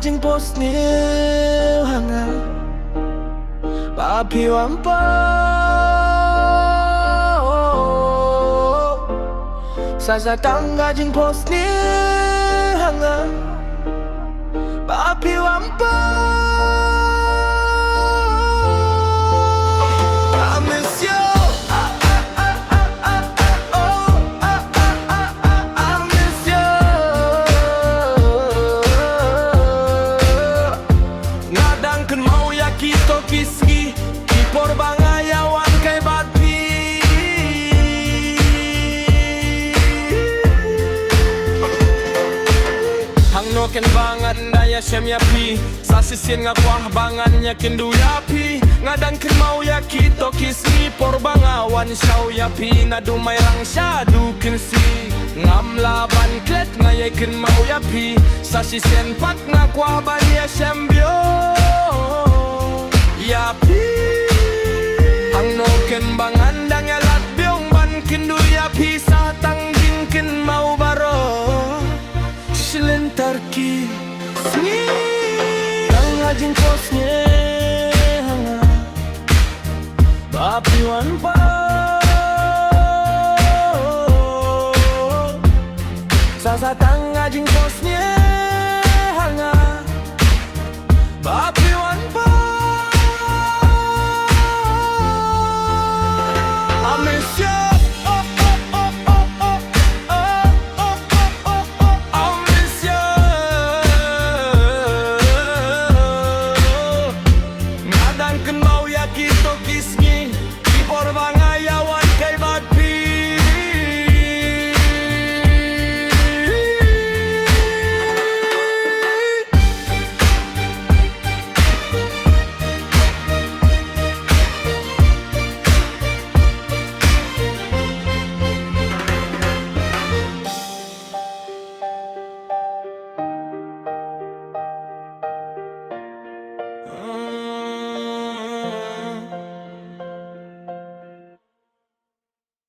ngajing pos nil hanga papi wampa Sasa tangga jing pos nil hanga papi wampa I miss you Kito kiski Kipor bangayawan kay Batpi Hangnoken bangan daya siyem yapi Sasisin nga kwah bangan yakin duyapi Ngadangkin mau ya kito kiski Por bangawan siyaw yapi Na dumay rang siya dukin si Ngam laban klet ngayakin mau yapi Sasisin pat nga kwah ban ya siyem biyo Yapi Ang noken bangandang yalat biyong ban kindu yapi Sa tangging kin mau baro Silentar ki Sngi Ang hajing posnya hanga Bapi wan pa Sa tang hajing posnya hanga Bapi wan pa I miss you. I miss you. Ngadangkan mau ya kito kisngi Kipor bangayawan